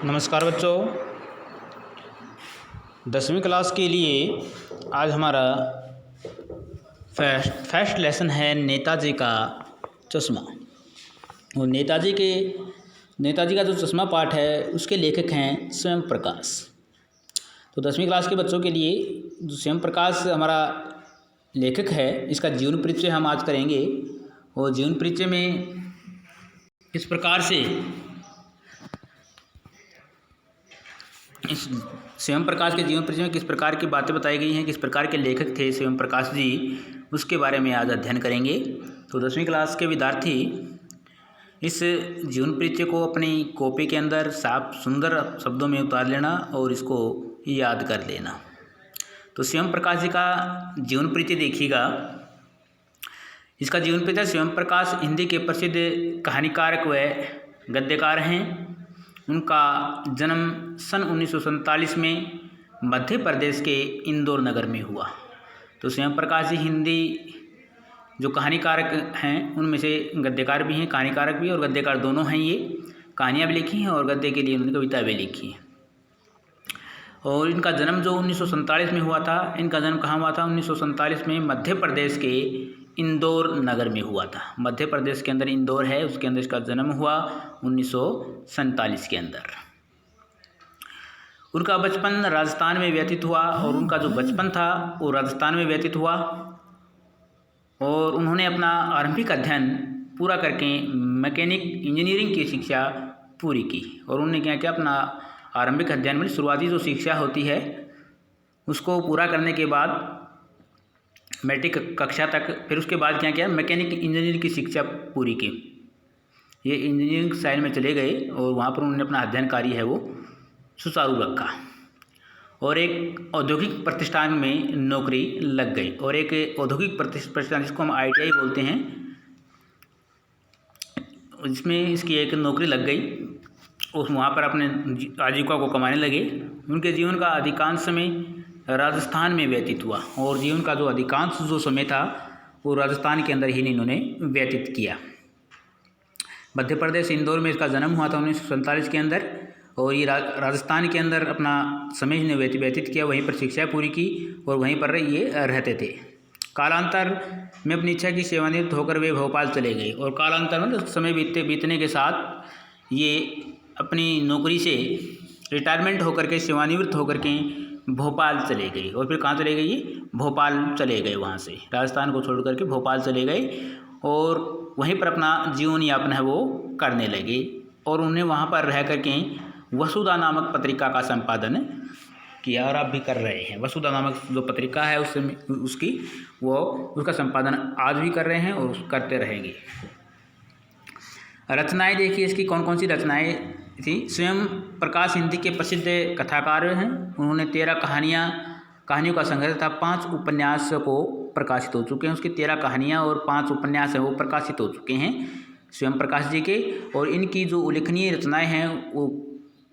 नमस्कार बच्चों, 10वीं क्लास के लिए आज हमारा फर्स्ट लेसन है नेताजी का चश्मा। और नेताजी का जो चश्मा पाठ है उसके लेखक हैं स्वयं प्रकाश। तो 10वीं क्लास के बच्चों के लिए जो स्वयं प्रकाश हमारा लेखक है, इसका जीवन परिचय हम आज करेंगे। और जीवन परिचय में इस प्रकार से इस स्वयं प्रकाश के जीवन परिचय में किस प्रकार की बातें बताई गई हैं, किस प्रकार के लेखक थे स्वयं प्रकाश जी, उसके बारे में आज अध्ययन करेंगे। तो 10वीं क्लास के विद्यार्थी इस जीवन परिचय को अपनी कॉपी के अंदर साफ सुंदर शब्दों में उतार लेना और इसको याद कर लेना। तो स्वयं प्रकाश जी का जीवन परिचय देखिएगा। इसका जीवन परिचय, स्वयं प्रकाश हिंदी के प्रसिद्ध कहानीकारक व गद्यकार हैं। उनका जन्म सन 1947 में मध्य प्रदेश के इंदौर नगर में हुआ। तो स्वयं प्रकाश जी हिंदी जो कहानीकारक हैं उनमें से गद्यकार भी हैं, कहानीकारक भी और गद्यकार दोनों हैं। ये कहानियाँ भी लिखी हैं और गद्य के लिए उन्होंने कविता भी लिखी है। और इनका जन्म जो 1947 में हुआ था, इनका जन्म कहाँ हुआ था? 1947 में मध्य प्रदेश के इंदौर नगर में हुआ था। मध्य प्रदेश के अंदर इंदौर है, उसके अंदर इसका जन्म हुआ 1947 के अंदर। उनका बचपन राजस्थान में व्यतीत हुआ और उनका जो बचपन था वो राजस्थान में व्यतीत हुआ। और उन्होंने अपना आरंभिक अध्ययन पूरा करके मैकेनिक इंजीनियरिंग की शिक्षा पूरी की। और उन्होंने क्या किया, अपना आरंभिक अध्ययन में शुरुआती जो शिक्षा होती है उसको पूरा करने के बाद मैट्रिक कक्षा तक, फिर उसके बाद क्या किया, मैकेनिक इंजीनियरिंग की शिक्षा पूरी की। ये इंजीनियरिंग साइड में चले गए और वहाँ पर उन्होंने अपना अध्ययन कार्य है वो सुचारू रखा और एक औद्योगिक प्रतिष्ठान में नौकरी लग गई। और एक औद्योगिक प्रतिष्ठान जिसको हम ITI बोलते हैं, इसमें इसकी एक नौकरी लग गई और वहाँ पर अपने आजीविका को कमाने लगे। उनके जीवन का अधिकांश समय राजस्थान में व्यतीत हुआ और जीवन का जो अधिकांश जो समय था वो राजस्थान के अंदर ही इन्होंने व्यतीत किया। मध्य प्रदेश इंदौर में इसका जन्म हुआ था 1947 के अंदर और ये राजस्थान के अंदर अपना समय इन्हें व्यतीत किया, वहीं पर शिक्षा पूरी की और वहीं पर ये रहते थे। कालांतर में अपनी इच्छा की सेवानिवृत्त होकर वे भोपाल चले गए और कालांतर में समय बीतने के साथ ये अपनी नौकरी से रिटायरमेंट होकर के, सेवानिवृत्त होकर के भोपाल चले गए। और फिर कहाँ चले गए? ये भोपाल चले गए, वहाँ से राजस्थान को छोड़ करके भोपाल चले गए और वहीं पर अपना जीवन यापन है वो करने लगे। और उन्हें वहाँ पर रह करके वसुधा नामक पत्रिका का संपादन किया और आप भी कर रहे हैं। वसुधा नामक जो पत्रिका है उसका संपादन आज भी कर रहे हैं और करते रहेंगे। रचनाएं देखिए इसकी कौन कौन सी रचनाएं थी। स्वयं प्रकाश हिंदी के प्रसिद्ध कथाकार हैं। उन्होंने 13 कहानियों का संग्रह तथा 5 उपन्यास को प्रकाशित हो चुके हैं। उसकी 13 कहानियाँ और 5 उपन्यास हैं वो प्रकाशित हो चुके हैं स्वयं प्रकाश जी के। और इनकी जो उल्लेखनीय रचनाएं हैं वो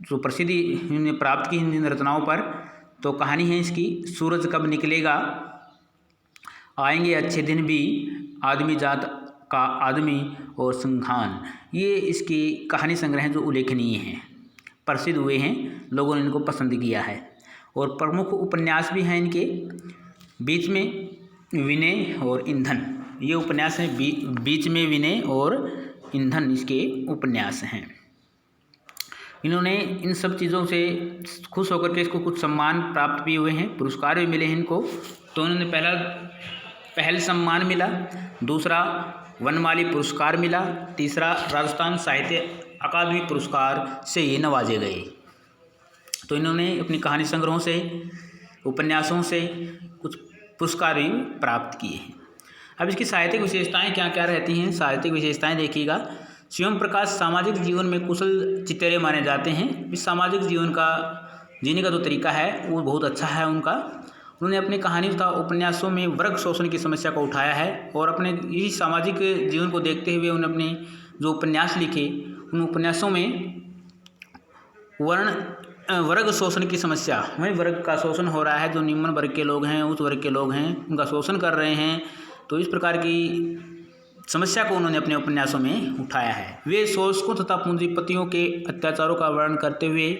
जो प्रसिद्धि इन्होंने प्राप्त की इन रचनाओं पर, तो कहानी है इसकी सूरज कब निकलेगा, आएंगे अच्छे दिन भी, आदमी जात का आदमी और संघान। ये इसकी कहानी संग्रह हैं जो उल्लेखनीय हैं, प्रसिद्ध हुए हैं, लोगों ने इनको पसंद किया है। और प्रमुख उपन्यास भी हैं इनके, बीच में विनय और ईंधन, ये उपन्यास हैं। बीच में विनय और ईंधन इसके उपन्यास हैं। इन्होंने इन सब चीज़ों से खुश होकर के इसको कुछ सम्मान प्राप्त भी हुए हैं, पुरस्कार भी मिले हैं इनको। तो इन्होंने पहल सम्मान मिला, दूसरा वनमाली पुरस्कार मिला, तीसरा राजस्थान साहित्य अकादमी पुरस्कार से ये नवाजे गए। तो इन्होंने अपनी कहानी संग्रहों से, उपन्यासों से कुछ पुरस्कार भी प्राप्त किए हैं। अब इसकी साहित्यिक विशेषताएं क्या क्या रहती हैं, साहित्यिक विशेषताएं देखिएगा। स्वयं प्रकाश सामाजिक जीवन में कुशल चित्तरे माने जाते हैं। इस सामाजिक जीवन का जीने का जो तरीका है वो बहुत अच्छा है उनका। उन्होंने अपनी कहानी तथा उपन्यासों में वर्ग शोषण की समस्या को उठाया है और अपने इसी सामाजिक जीवन को देखते हुए उन्होंने अपने जो उपन्यास लिखे, उन उपन्यासों में वर्ग शोषण की समस्या, वही वर्ग का शोषण हो रहा है, जो निम्न वर्ग के लोग हैं, उच्च वर्ग के लोग हैं, उनका शोषण कर रहे हैं। तो इस प्रकार की समस्या को उन्होंने अपने उपन्यासों में उठाया है। वे शोषकों तथा पूंजीपतियों के अत्याचारों का वर्णन करते हुए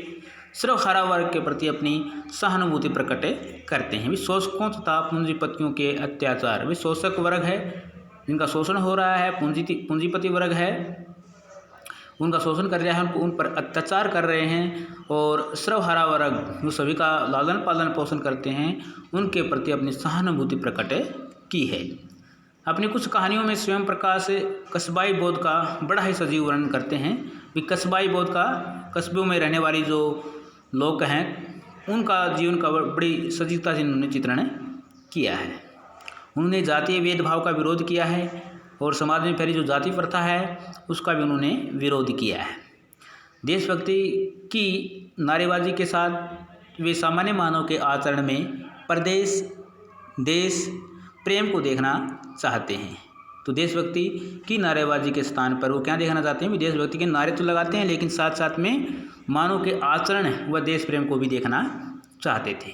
सर्वहारा वर्ग के प्रति अपनी सहानुभूति प्रकट करते हैं। वे शोषकों तथा पूंजीपतियों के अत्याचार, वे शोषक वर्ग है जिनका शोषण हो रहा है, पूंजीपति वर्ग है उनका शोषण कर रहा है, उन पर अत्याचार कर रहे हैं, और सर्वहारा वर्ग जो सभी का लालन पालन पोषण करते हैं उनके प्रति अपनी सहानुभूति प्रकट की है। अपनी कुछ कहानियों में स्वयं प्रकाश कस्बाई बोध का बड़ा ही सजीव वर्णन करते हैं। भी कस्बाई बोध का, कस्बों में रहने वाली जो लोग हैं उनका जीवन का बड़ी सजीवता से उन्होंने चित्रण किया है। उन्होंने जातीय भेदभाव का विरोध किया है और समाज में फैली जो जाति प्रथा है उसका भी उन्होंने विरोध किया है। देशभक्ति की नारेबाजी के साथ वे सामान्य मानव के आचरण में प्रदेश, देश, प्रेम को देखना चाहते हैं। तो देशभक्ति की नारेबाजी के स्थान पर वो क्या देखना चाहते हैं? देशभक्ति के नारे तो लगाते हैं लेकिन साथ साथ में मानव के आचरण व देश प्रेम को भी देखना चाहते थे।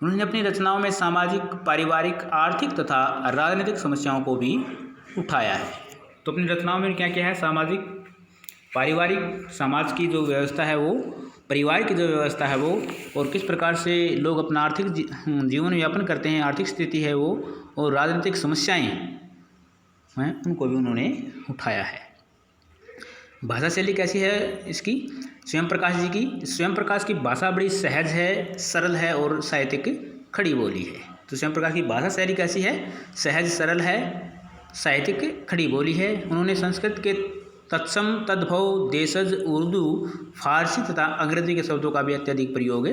उन्होंने अपनी रचनाओं में सामाजिक, पारिवारिक, आर्थिक तथा राजनीतिक समस्याओं को भी उठाया है। तो अपनी रचनाओं में क्या क्या है? सामाजिक, पारिवारिक, समाज की जो व्यवस्था है वो, परिवार की जो व्यवस्था है वो, और किस प्रकार से लोग अपना आर्थिक जीवन यापन करते हैं, आर्थिक स्थिति है वो, और राजनीतिक समस्याएं हैं उनको भी उन्होंने उठाया है। भाषा शैली कैसी है इसकी? स्वयं प्रकाश जी की, स्वयं प्रकाश की भाषा बड़ी सहज है, सरल है और साहित्यिक खड़ी बोली है। तो स्वयं प्रकाश की भाषा शैली कैसी है? सहज, सरल है, साहित्यिक खड़ी बोली है। उन्होंने संस्कृत के तत्सम, तद्भव, देशज, उर्दू, फारसी तथा अंग्रेजी के शब्दों का भी अत्यधिक प्रयोग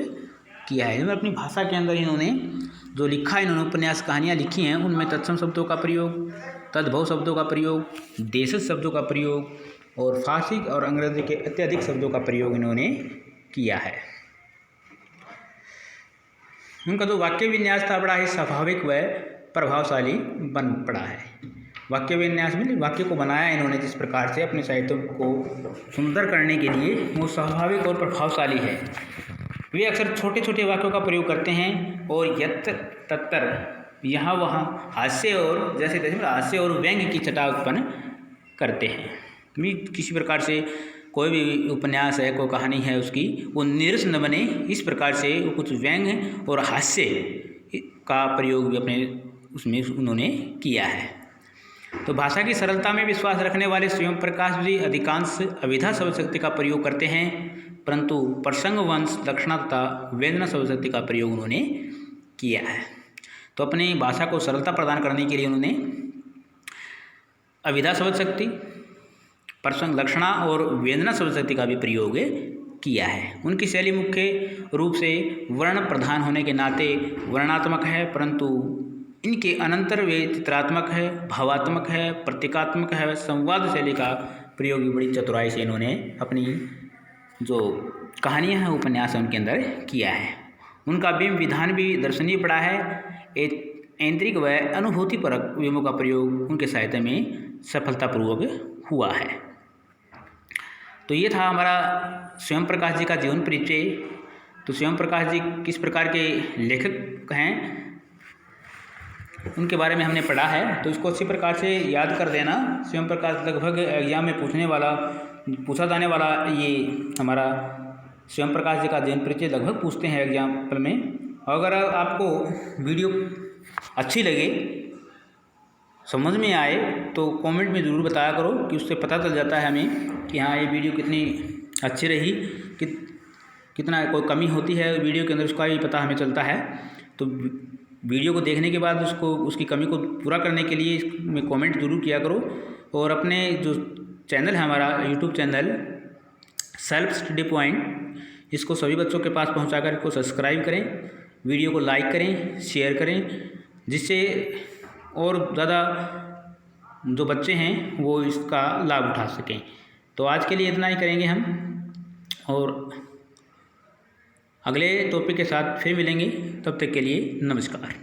किया है। इन्होंने अपनी भाषा के अंदर इन्होंने जो लिखा है, इन्होंने उपन्यास, कहानियाँ लिखी हैं उनमें तत्सम शब्दों का प्रयोग, तद्भव शब्दों का प्रयोग, देशज शब्दों का प्रयोग और फारसी और अंग्रेजी के अत्यधिक शब्दों का प्रयोग इन्होंने किया है। उनका जो वाक्य विन्यास था बड़ा ही स्वाभाविक व प्रभावशाली बन पड़ा है। वाक्य विन्यास में वाक्य को बनाया इन्होंने जिस प्रकार से अपने साहित्य को सुंदर करने के लिए, वो स्वाभाविक और प्रभावशाली है। वे अक्सर छोटे छोटे वाक्यों का प्रयोग करते हैं और यत्र तत्र, यहाँ वहाँ हास्य और जैसे हास्य और व्यंग्य की छटा उत्पन्न करते हैं। भी किसी प्रकार से कोई भी उपन्यास है, कोई कहानी है उसकी, वो नीरस न बने, इस प्रकार से वो कुछ व्यंग्य और हास्य का प्रयोग भी अपने उसमें उन्होंने किया है। तो भाषा की सरलता में विश्वास रखने वाले स्वयं प्रकाश जी अधिकांश अभिधा शब्द शक्ति का प्रयोग करते हैं, परंतु प्रसंग, वंश, लक्षणा तथा वेदना शब्द शक्ति का प्रयोग उन्होंने किया है। तो अपनी भाषा को सरलता प्रदान करने के लिए उन्होंने अभिधा शब्द शक्ति, प्रसंग, लक्षणा और वेदना शब्द शक्ति का भी प्रयोग किया है। उनकी शैली मुख्य रूप से वर्ण प्रधान होने के नाते वर्णात्मक है, परंतु इनके अनंतर वे चित्रात्मक है, भावात्मक है, प्रतीकात्मक है। संवाद शैली का प्रयोग भी बड़ी चतुराई से इन्होंने अपनी जो कहानियाँ हैं, उपन्यास हैं, उनके अंदर किया है। उनका बिंब विधान भी दर्शनीय पड़ा है। ऐंतरिक व अनुभूतिपरक बिंबों का प्रयोग उनके साहित्य में सफलतापूर्वक हुआ है। तो ये था हमारा स्वयं प्रकाश जी का जीवन परिचय। तो स्वयं प्रकाश जी किस प्रकार के लेखक हैं उनके बारे में हमने पढ़ा है, तो इसको अच्छी प्रकार से याद कर देना। स्वयं प्रकाश लगभग एग्जाम में पूछा जाने वाला ये हमारा स्वयं प्रकाश जी का जीवन परिचय लगभग पूछते हैं एग्जाम्पल में। अगर आपको वीडियो अच्छी लगे, समझ में आए, तो कमेंट में ज़रूर बताया करो कि उससे पता चल जाता है हमें कि हाँ ये वीडियो कितनी अच्छी रही, कितना कोई कमी होती है वीडियो के अंदर, उसका भी पता हमें चलता है। तो वीडियो को देखने के बाद उसकी कमी को पूरा करने के लिए इसमें कमेंट ज़रूर किया करो। और अपने जो चैनल है हमारा YouTube channel self study point, इसको सभी बच्चों के पास पहुंचाकर इसको सब्सक्राइब करें, वीडियो को लाइक करें, शेयर करें, जिससे और ज़्यादा जो बच्चे हैं वो इसका लाभ उठा सकें। तो आज के लिए इतना ही करेंगे हम, और अगले टॉपिक के साथ फिर मिलेंगे। तब तक के लिए नमस्कार।